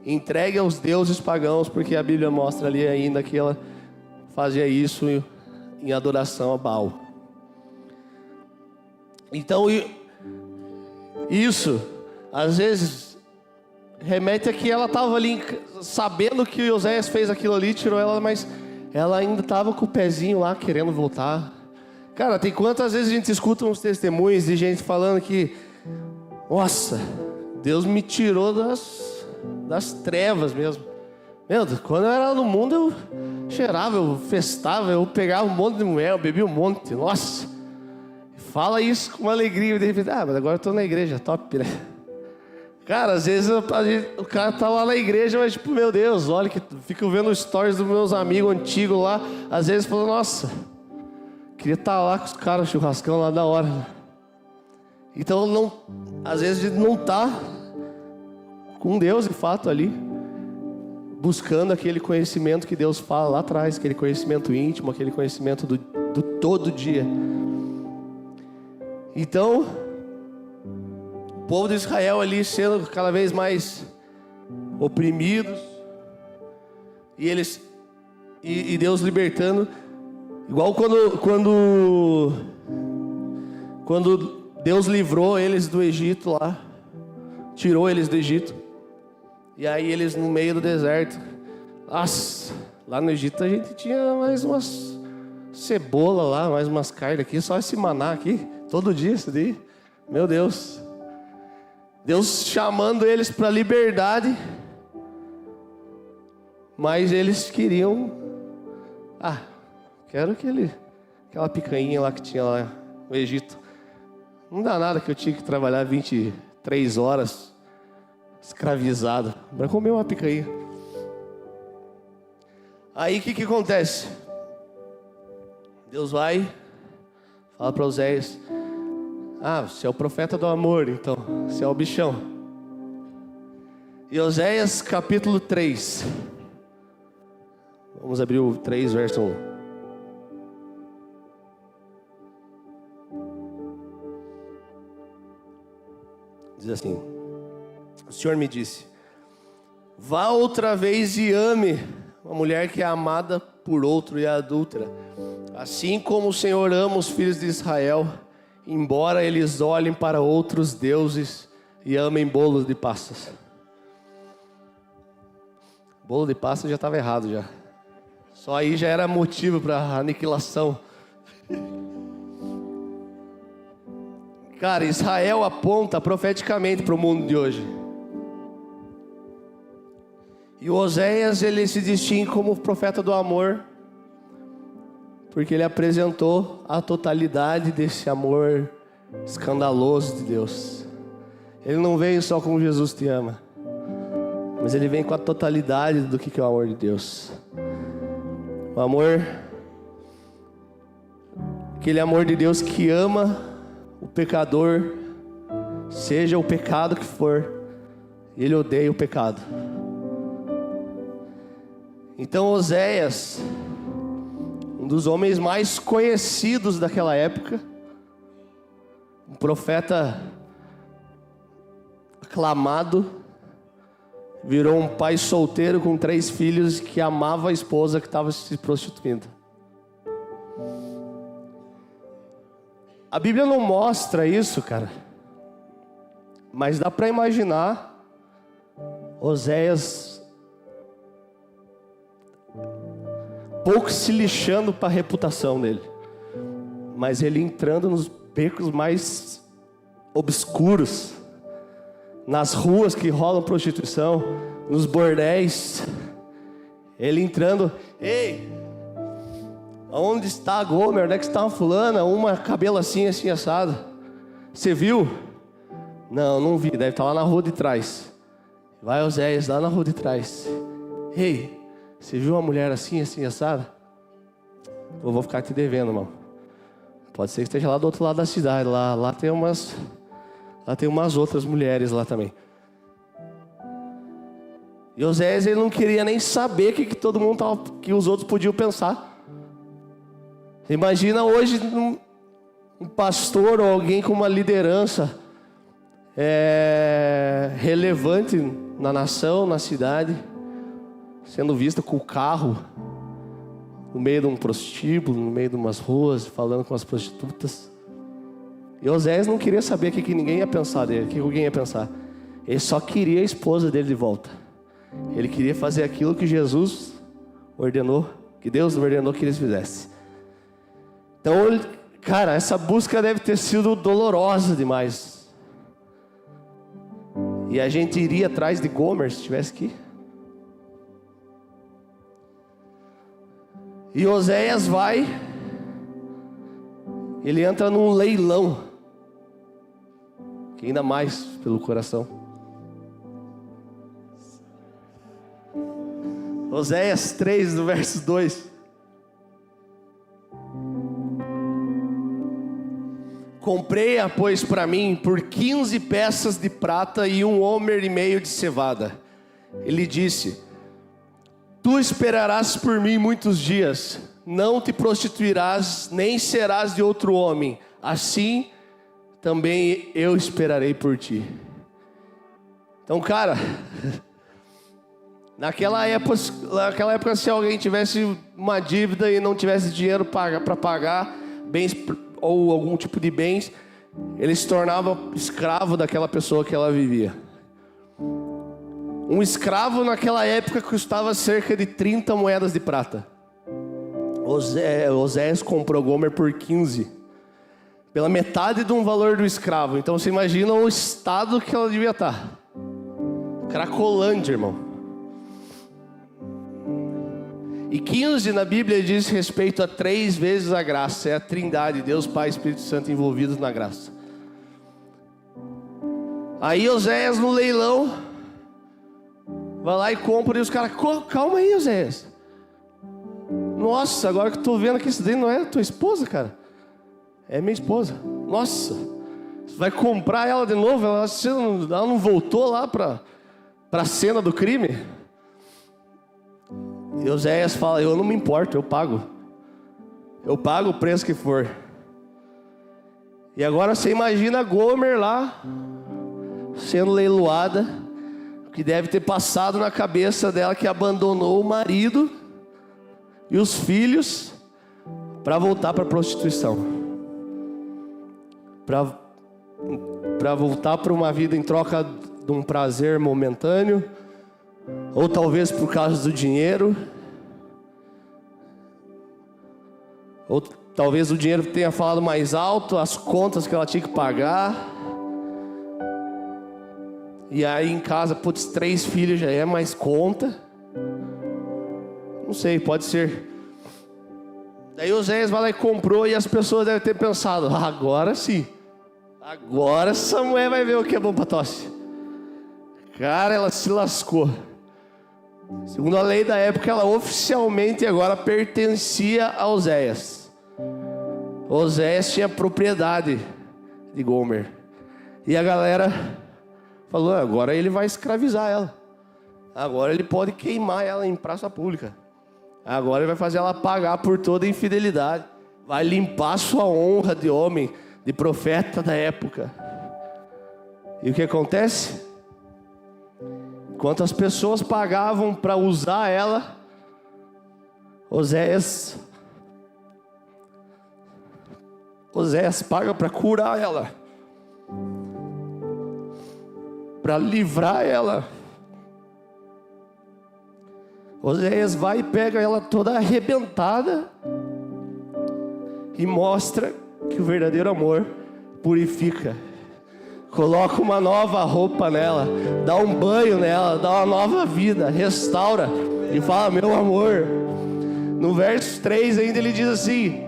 Entregue aos deuses pagãos, porque a Bíblia mostra ali ainda que ela fazia isso em adoração a Baal. Então isso às vezes remete a que ela estava ali sabendo que Oséias fez aquilo ali, tirou ela, mas ela ainda estava com o pezinho lá querendo voltar. Cara, tem quantas vezes a gente escuta uns testemunhos de gente falando que, nossa, Deus me tirou das trevas mesmo. Meu Deus, quando eu era no mundo eu cheirava, eu festava, eu pegava um monte de mulher, eu bebia um monte, nossa. Fala isso com uma alegria, e de repente, mas agora eu estou na igreja, top, né? Cara, às vezes o cara tá lá na igreja, mas tipo, meu Deus, olha que fico vendo os stories dos meus amigos antigos lá, às vezes falando, nossa, queria estar lá com os caras, churrascão lá da hora. Então, não, às vezes a gente não tá com Deus de fato ali, buscando aquele conhecimento que Deus fala lá atrás, aquele conhecimento íntimo, aquele conhecimento do todo dia. Então, o povo de Israel ali sendo cada vez mais oprimidos, e Deus libertando, igual quando Deus livrou eles do Egito lá, tirou eles do Egito, e aí eles no meio do deserto, nossa, lá no Egito a gente tinha mais umas cebola lá, mais umas carnes aqui, só esse maná aqui, todo dia isso daí, meu Deus. Deus chamando eles para a liberdade, mas eles queriam, quero aquela picanha lá que tinha lá no Egito. Não dá nada que eu tinha que trabalhar 23 horas escravizado para comer uma picanha. Aí o que acontece? Deus vai, fala para Oséias, você é o profeta do amor, então, você é o bichão. E Oséias capítulo 3, Vamos abrir o 3, verso 1. Diz assim: o Senhor me disse: vá outra vez e ame uma mulher que é amada por outro e é adúltera, assim como o Senhor ama os filhos de Israel, embora eles olhem para outros deuses e amem bolos de passas. Bolo de passas já estava errado já. Só aí já era motivo para aniquilação. Cara, Israel aponta profeticamente para o mundo de hoje. E o Oséias, ele se distingue como profeta do amor, porque ele apresentou a totalidade desse amor escandaloso de Deus. Ele não veio só como Jesus te ama, mas ele vem com a totalidade do que é o amor de Deus. O amor, aquele amor de Deus que ama o pecador, seja o pecado que for, ele odeia o pecado. Então Oséias, um dos homens mais conhecidos daquela época, um profeta aclamado, virou um pai solteiro com 3 filhos que amava a esposa que estava se prostituindo. A Bíblia não mostra isso, cara, mas dá para imaginar Oséias pouco se lixando para a reputação dele, mas ele entrando nos becos mais obscuros, nas ruas que rolam prostituição, nos bordéis, ele entrando: ei, onde está a Gomer? Onde é que está a fulana? Uma cabelo assim, assim, assado. Você viu? Não, não vi, deve estar lá na rua de trás. Vai, Oséias, lá na rua de trás. Ei, você viu uma mulher assim, assim, assada? Eu vou ficar te devendo, irmão. Pode ser que esteja lá do outro lado da cidade. Lá tem umas outras mulheres lá também. E Oséias, ele não queria nem saber o que todo mundo tava, que os outros podiam pensar. Imagina hoje um pastor ou alguém com uma liderança relevante na nação, na cidade, sendo visto com o carro no meio de um prostíbulo, no meio de umas ruas, falando com as prostitutas. E Oséias não queria saber o que ninguém ia pensar dele, o que alguém ia pensar. Ele só queria a esposa dele de volta. Ele queria fazer aquilo que Jesus ordenou, que Deus ordenou que eles fizessem. Então, cara, essa busca deve ter sido dolorosa demais. E a gente iria atrás de Gomer se estivesse aqui. E Oséias vai, ele entra num leilão, que ainda mais pelo coração. Oséias 3, do verso 2. Comprei-a, pois, para mim, por 15 peças de prata e 1 homer e meio de cevada. Ele disse: tu esperarás por mim muitos dias, não te prostituirás, nem serás de outro homem. Assim, também eu esperarei por ti. Então, cara, naquela época, se alguém tivesse uma dívida e não tivesse dinheiro para pagar bens ou algum tipo de bens, ele se tornava escravo daquela pessoa que ela vivia. Um escravo naquela época custava cerca de 30 moedas de prata. Oséias comprou Gomer por 15, pela metade de um valor do escravo. Então você imagina o estado que ela devia estar. Cracolândia, irmão. E 15 na Bíblia diz respeito a 3 vezes a graça. É a Trindade, Deus, Pai e Espírito Santo envolvidos na graça. Aí Oséias no leilão vai lá e compra, e os caras: calma aí, Oséias. Nossa, agora que eu tô vendo que isso daí não é tua esposa, cara. É minha esposa. Nossa, você vai comprar ela de novo? Ela não voltou lá pra cena do crime? E Oséias fala: eu não me importo, eu pago o preço que for. E agora você imagina a Gomer lá, sendo leiloada, o que deve ter passado na cabeça dela, que abandonou o marido e os filhos para voltar para a prostituição, para voltar para uma vida em troca de um prazer momentâneo, ou talvez por causa do dinheiro, ou talvez o dinheiro tenha falado mais alto, as contas que ela tinha que pagar. E aí em casa, 3 filhos já é mais conta. Não sei, pode ser. Daí Oséias vai lá e comprou, e as pessoas devem ter pensado: agora sim, agora essa mulher vai ver o que é bom para tosse. Cara, ela se lascou. Segundo a lei da época, ela oficialmente agora pertencia a Oséias. Oséias tinha propriedade de Gomer. E a galera falou: agora ele vai escravizar ela. Agora ele pode queimar ela em praça pública. Agora ele vai fazer ela pagar por toda a infidelidade. Vai limpar sua honra de homem, de profeta da época. E o que acontece? Enquanto as pessoas pagavam para usar ela, Oséias paga para curar ela, para livrar ela. Oséias vai e pega ela toda arrebentada e mostra que o verdadeiro amor purifica. Coloca uma nova roupa nela, dá um banho nela, dá uma nova vida, restaura e fala: meu amor. No verso 3 ainda ele diz assim: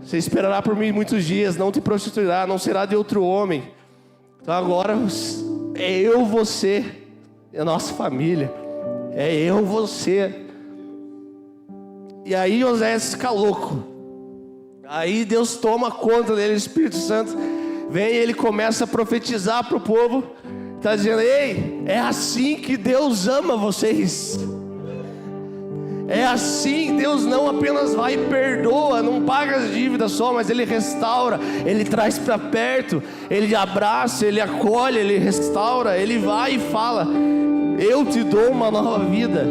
você esperará por mim muitos dias, não te prostituirá, não será de outro homem. Então agora é eu, você, é a nossa família, é eu, você. E aí Oséias fica louco. Aí Deus toma conta dele, o Espírito Santo vem e ele começa a profetizar para o povo. Está dizendo: ei, é assim que Deus ama vocês. É assim, Deus não apenas vai e perdoa, não paga as dívidas só, mas Ele restaura, Ele traz para perto, Ele abraça, Ele acolhe, Ele restaura, Ele vai e fala: eu te dou uma nova vida.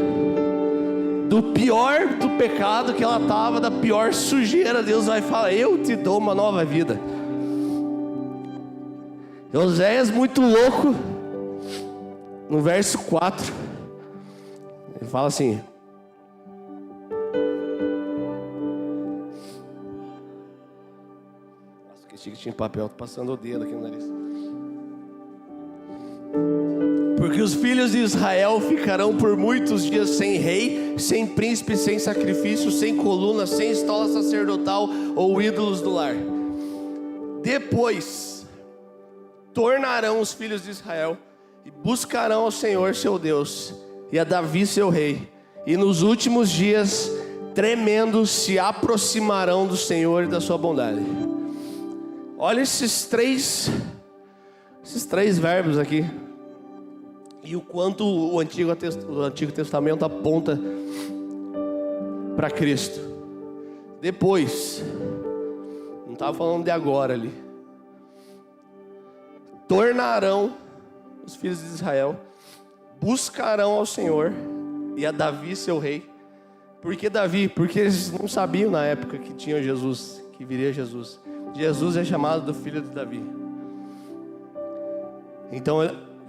Do pior do pecado que ela estava, da pior sujeira, Deus vai falar: eu te dou uma nova vida. Oséias, muito louco, no verso 4, ele fala assim: nossa, que chique, tinha papel, tô passando o dedo aqui no nariz. Porque os filhos de Israel ficarão por muitos dias sem rei, sem príncipe, sem sacrifício, sem coluna, sem estola sacerdotal ou ídolos do lar. Depois tornarão os filhos de Israel e buscarão ao Senhor seu Deus e a Davi seu rei, e nos últimos dias, tremendo, se aproximarão do Senhor e da sua bondade. Olha esses três verbos aqui, e o quanto o Antigo Testamento aponta para Cristo. Depois, não estava falando de agora ali. Tornarão os filhos de Israel, buscarão ao Senhor e a Davi seu rei. Por que Davi? Porque eles não sabiam na época que tinha Jesus, que viria Jesus. Jesus é chamado do filho de Davi. Então,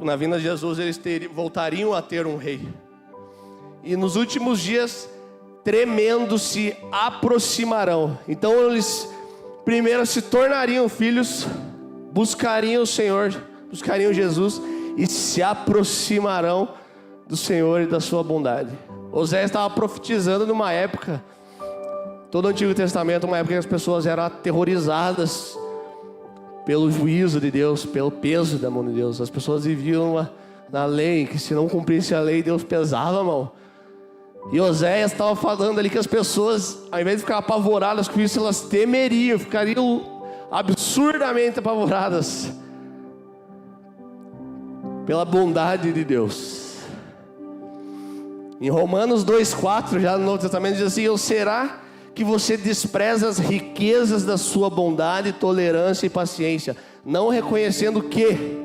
na vinda de Jesus, eles voltariam a ter um rei. E nos últimos dias, tremendo, se aproximarão. Então eles primeiro se tornariam filhos, buscariam o Senhor, buscariam Jesus e se aproximarão do Senhor e da sua bondade. Oséias estava profetizando numa época, todo o Antigo Testamento, uma época que as pessoas eram aterrorizadas pelo juízo de Deus, pelo peso da mão de Deus. As pessoas viviam na lei, que se não cumprisse a lei, Deus pesava a mão. E Oséias estava falando ali que as pessoas, ao invés de ficar apavoradas com isso, elas temeriam, ficariam absurdamente apavoradas pela bondade de Deus. Em Romanos 2,4, já no Novo Testamento, diz assim: ou será que você despreza as riquezas da sua bondade, tolerância e paciência, não reconhecendo que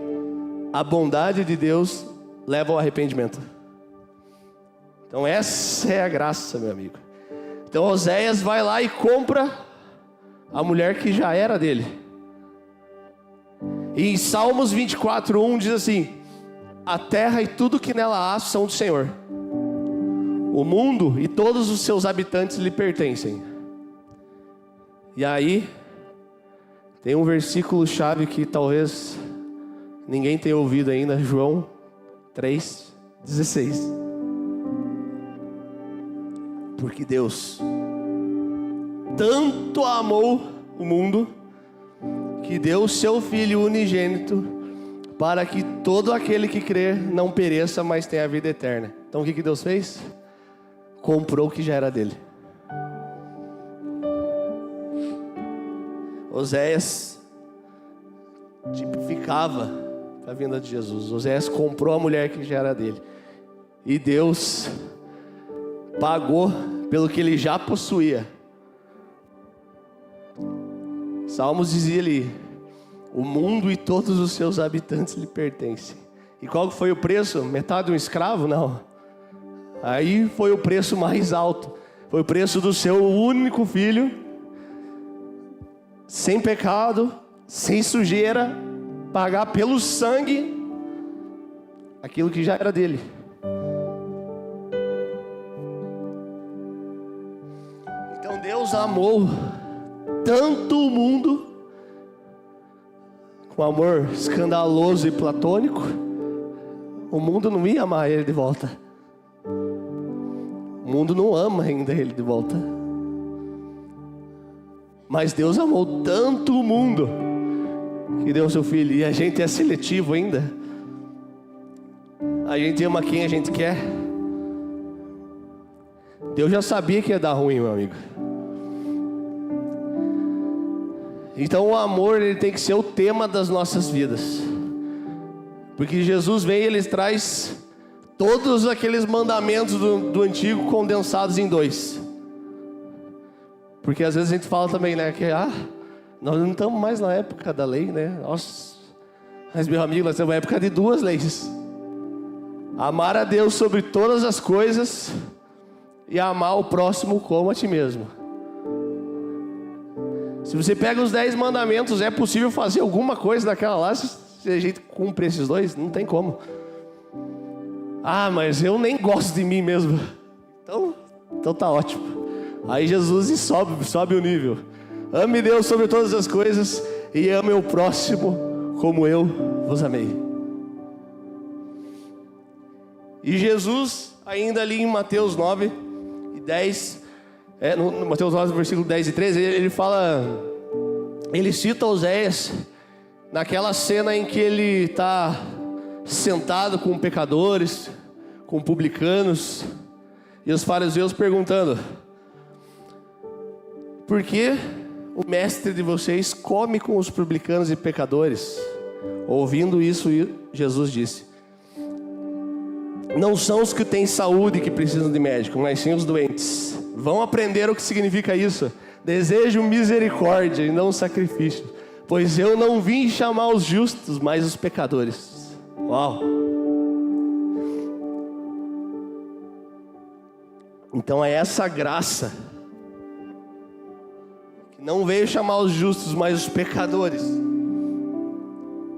a bondade de Deus leva ao arrependimento? Então essa é a graça, meu amigo. Então Oséias vai lá e compra a mulher que já era dele. E em Salmos 24:1 diz assim: a terra e tudo que nela há são do Senhor, o mundo e todos os seus habitantes lhe pertencem. E aí tem um versículo chave que talvez ninguém tenha ouvido ainda, João 3,16. Porque Deus tanto amou o mundo que deu o seu Filho unigênito, para que todo aquele que crer não pereça, mas tenha a vida eterna. Então o que Deus fez? Comprou o que já era dele. Oséias tipificava a vinda de Jesus. Oséias comprou a mulher que já era dele, e Deus pagou pelo que ele já possuía. Salmos dizia ali: o mundo e todos os seus habitantes lhe pertencem. E qual foi o preço? Metade de um escravo? Não. Aí foi o preço mais alto. Foi o preço do seu único filho, sem pecado, sem sujeira, pagar pelo sangue aquilo que já era dele. Então Deus amou tanto o mundo, com amor escandaloso e platônico. O mundo não ia amar ele de volta. O mundo não ama ainda ele de volta. Mas Deus amou tanto o mundo que deu seu filho. E a gente é seletivo ainda. A gente ama quem a gente quer. Deus já sabia que ia dar ruim, meu amigo. Então o amor, ele tem que ser o tema das nossas vidas. Porque Jesus vem e ele traz todos aqueles mandamentos do antigo condensados em 2. Porque às vezes a gente fala também, né, que nós não estamos mais na época da lei, né? Nossa, mas meu amigo, nós estamos na época de 2 leis: amar a Deus sobre todas as coisas e amar o próximo como a ti mesmo. Se você pega os 10 mandamentos, é possível fazer alguma coisa daquela lá se a gente cumpre esses 2? Não tem como. Mas eu nem gosto de mim mesmo. Então tá ótimo. Aí Jesus sobe o nível. Ame Deus sobre todas as coisas e ame o próximo como eu vos amei. E Jesus, ainda ali em Mateus 9:10, no Mateus 9, versículo 10 e 13, ele fala, ele cita Oséias naquela cena em que ele está sentado com pecadores, com publicanos, e os fariseus perguntando: por que o mestre de vocês come com os publicanos e pecadores? Ouvindo isso, Jesus disse: não são os que têm saúde que precisam de médico, mas sim os doentes. Vão aprender o que significa isso. Desejo misericórdia e não sacrifício, pois eu não vim chamar os justos, mas os pecadores. Uau! Então é essa graça que não veio chamar os justos, mas os pecadores,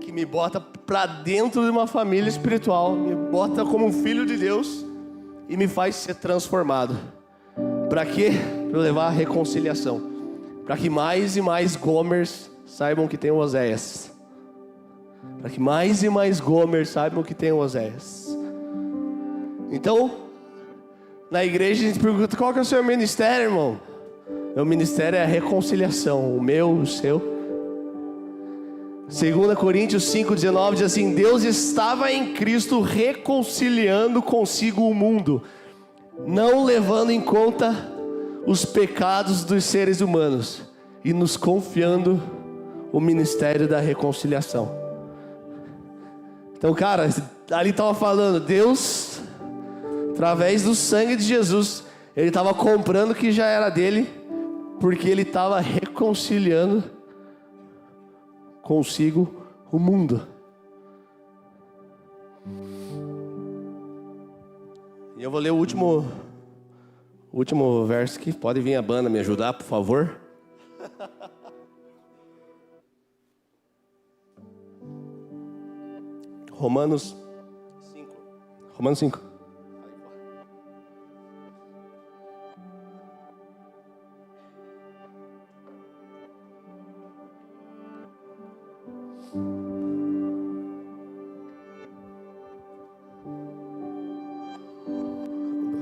que me bota para dentro de uma família espiritual, me bota como um filho de Deus e me faz ser transformado. Para quê? Para levar a reconciliação, para que mais e mais Gomers saibam que tem o Oséias, para que mais e mais Gomers saibam que tem o Oséias. Então, na igreja a gente pergunta: qual que é o seu ministério, irmão? Meu ministério é a reconciliação, o meu, o seu. 2 Coríntios 5,19 diz assim: Deus estava em Cristo reconciliando consigo o mundo, não levando em conta os pecados dos seres humanos, e nos confiando o ministério da reconciliação. Então, cara, ali estava falando, Deus através do sangue de Jesus, ele estava comprando o que já era dele, porque ele estava reconciliando consigo o mundo. E eu vou ler o último verso aqui. Pode vir a banda me ajudar, por favor? Romanos 5.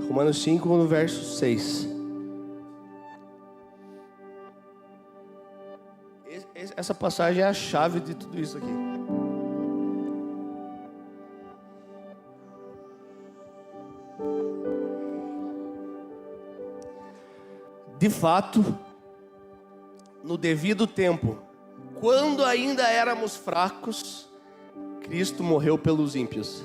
Romanos 5, no verso 6. Essa passagem é a chave de tudo isso aqui. De fato, no devido tempo, quando ainda éramos fracos, Cristo morreu pelos ímpios.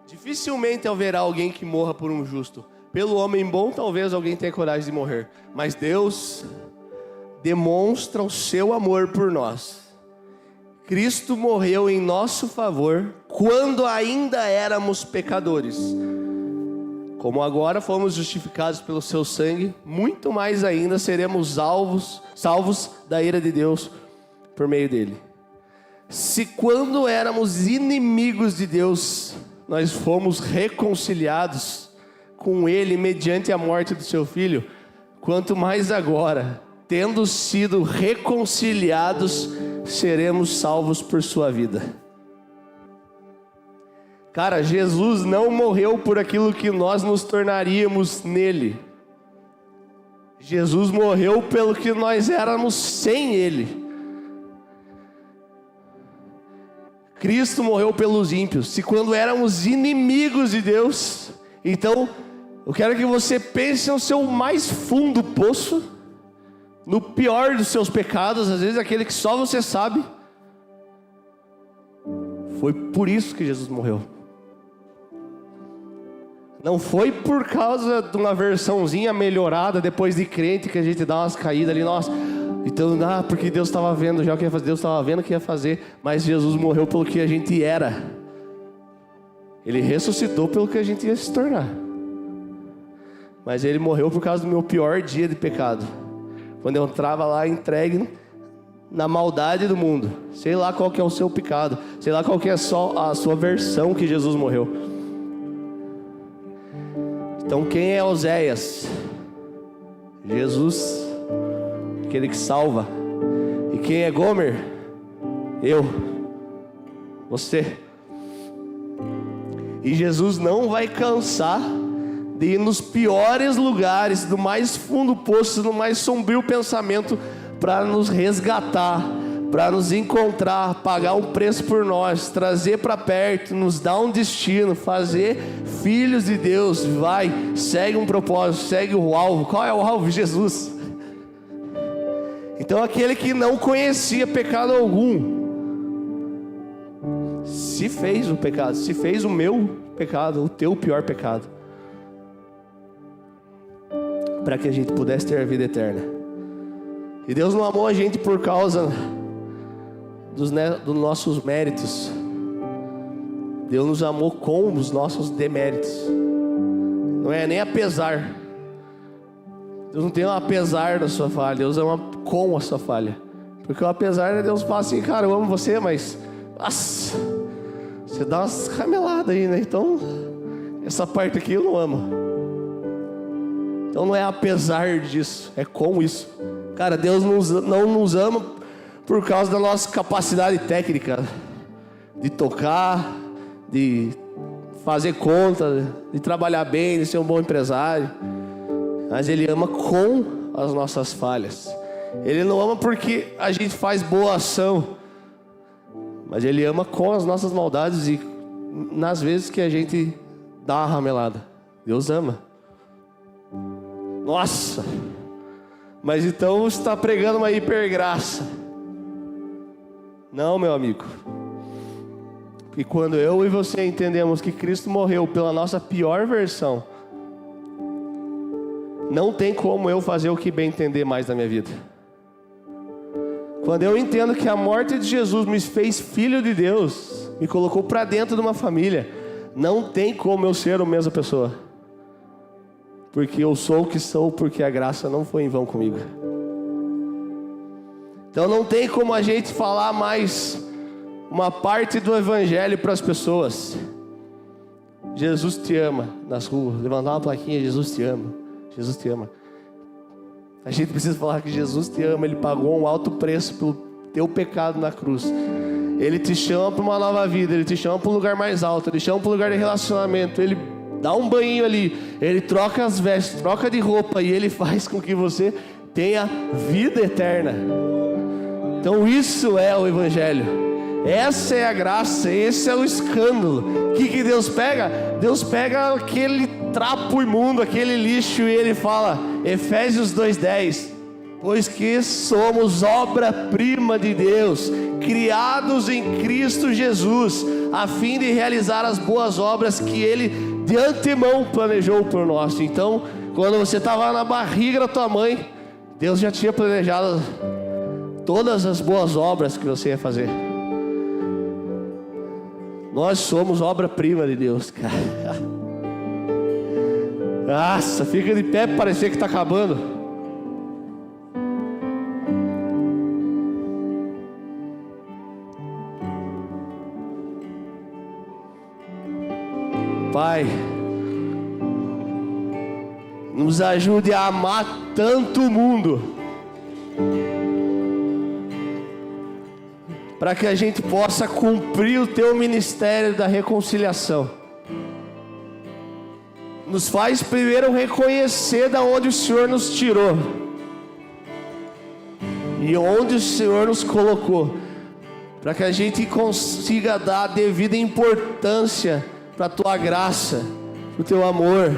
Dificilmente haverá alguém que morra por um justo. Pelo homem bom, talvez alguém tenha coragem de morrer. Mas Deus demonstra o seu amor por nós. Cristo morreu em nosso favor quando ainda éramos pecadores. Como agora fomos justificados pelo seu sangue, muito mais ainda seremos salvos da ira de Deus por meio dele. Se quando éramos inimigos de Deus, nós fomos reconciliados com ele mediante a morte do seu filho, quanto mais agora, tendo sido reconciliados, seremos salvos por sua vida. Cara, Jesus não morreu por aquilo que nós nos tornaríamos nele. Jesus morreu pelo que nós éramos sem ele. Cristo morreu pelos ímpios. Se quando éramos inimigos de Deus, então eu quero que você pense no seu mais fundo poço, no pior dos seus pecados, às vezes aquele que só você sabe. Foi por isso que Jesus morreu. Não foi por causa de uma versãozinha melhorada depois de crente que a gente dá umas caídas ali, nossa. Então, porque Deus estava vendo já o que ia fazer, Deus estava vendo o que ia fazer, mas Jesus morreu pelo que a gente era. Ele ressuscitou pelo que a gente ia se tornar. Mas ele morreu por causa do meu pior dia de pecado. Quando eu entrava lá entregue na maldade do mundo. Sei lá qual que é o seu pecado, sei lá qual que é só a sua versão que Jesus morreu. Então quem é Oséias? Jesus, aquele que salva. E quem é Gomer? Eu, você. E Jesus não vai cansar de ir nos piores lugares, do mais fundo poço, do mais sombrio pensamento, para nos resgatar, para nos encontrar, pagar um preço por nós, trazer para perto, nos dar um destino, fazer filhos de Deus. Vai, segue um propósito, segue o alvo. Qual é o alvo? Jesus. Então aquele que não conhecia pecado algum, se fez o pecado, se fez o meu pecado, o teu pior pecado, para que a gente pudesse ter a vida eterna. E Deus não amou a gente por causa dos nossos méritos. Deus nos amou com os nossos deméritos. Não é nem apesar. Deus não tem um apesar da sua falha, Deus ama com a sua falha. Porque o apesar, Deus fala assim, cara, eu amo você, mas nossa, você dá umas rameladas aí, né? Então, essa parte aqui eu não amo. Então não é apesar disso, é com isso. Cara, Deus não nos ama por causa da nossa capacidade técnica de tocar, de fazer conta, de trabalhar bem, de ser um bom empresário. Mas Ele ama com as nossas falhas. Ele não ama porque a gente faz boa ação, mas Ele ama com as nossas maldades e nas vezes que a gente dá uma ramelada. Deus ama. Nossa! Mas então você está pregando uma hipergraça. Não, meu amigo. E quando eu e você entendemos que Cristo morreu pela nossa pior versão, não tem como eu fazer o que bem entender mais na minha vida. Quando eu entendo que a morte de Jesus me fez filho de Deus, me colocou para dentro de uma família, não tem como eu ser a mesma pessoa. Porque eu sou o que sou, porque a graça não foi em vão comigo. Então não tem como a gente falar mais uma parte do evangelho para as pessoas. Jesus te ama nas ruas, levantar uma plaquinha, Jesus te ama, Jesus te ama. A gente precisa falar que Jesus te ama, Ele pagou um alto preço pelo teu pecado na cruz. Ele te chama para uma nova vida, Ele te chama para um lugar mais alto, Ele chama para um lugar de relacionamento, Ele dá um banho ali, Ele troca as vestes, troca de roupa e Ele faz com que você tenha vida eterna. Então isso é o evangelho, essa é a graça, esse é o escândalo. O que Deus pega? Deus pega aquele trapo imundo, aquele lixo, e Ele fala, Efésios 2:10, pois que somos obra-prima de Deus, criados em Cristo Jesus, a fim de realizar as boas obras que Ele de antemão planejou por nós. Então, quando você estava na barriga da tua mãe, Deus já tinha planejado todas as boas obras que você ia fazer. Nós somos obra-prima de Deus, cara. Nossa, fica de pé para parecer que está acabando. Pai, nos ajude a amar tanto o mundo, para que a gente possa cumprir o Teu ministério da reconciliação. Nos faz primeiro reconhecer da onde o Senhor nos tirou e onde o Senhor nos colocou, para que a gente consiga dar a devida importância para a Tua graça, para o Teu amor.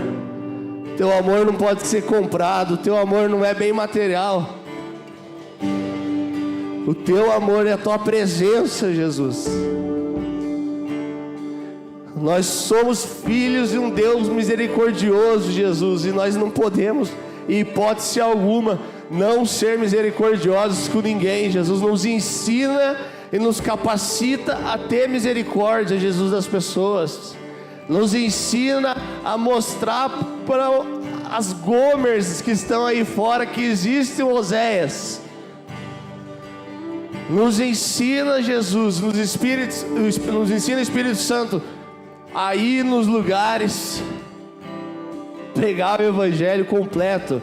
Teu amor não pode ser comprado, o Teu amor não é bem material. O Teu amor é a Tua presença, Jesus. Nós somos filhos de um Deus misericordioso, Jesus, e nós não podemos, em hipótese alguma, não ser misericordiosos com ninguém. Jesus nos ensina e nos capacita a ter misericórdia, Jesus, das pessoas. Nos ensina a mostrar para as Gomers que estão aí fora que existe um Oséias. Nos ensina, Jesus, nos ensina o Espírito Santo a ir nos lugares, pregar o evangelho completo,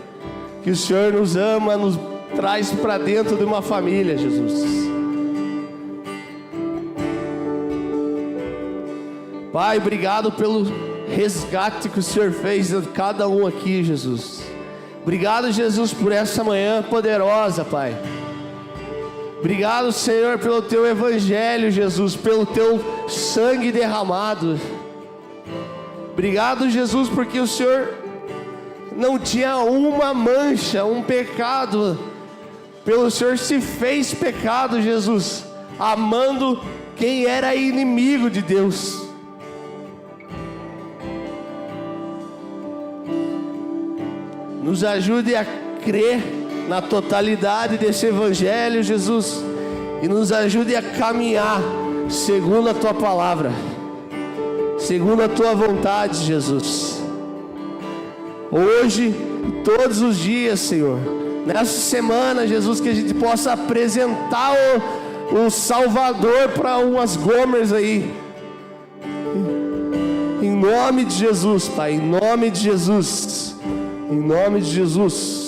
que o Senhor nos ama, nos traz para dentro de uma família, Jesus. Pai, obrigado pelo resgate que o Senhor fez de cada um aqui, Jesus. Obrigado, Jesus, por essa manhã poderosa, Pai. Obrigado, Senhor, pelo Teu evangelho, Jesus, pelo Teu sangue derramado. Obrigado, Jesus, porque o Senhor não tinha uma mancha, um pecado. Pelo Senhor se fez pecado, Jesus, amando quem era inimigo de Deus. Nos ajude a crer na totalidade desse evangelho, Jesus, e nos ajude a caminhar segundo a Tua palavra, segundo a Tua vontade, Jesus. Hoje, todos os dias, Senhor, nessa semana, Jesus, que a gente possa apresentar o Salvador para umas Gomers aí, em nome de Jesus, Pai, em nome de Jesus, em nome de Jesus.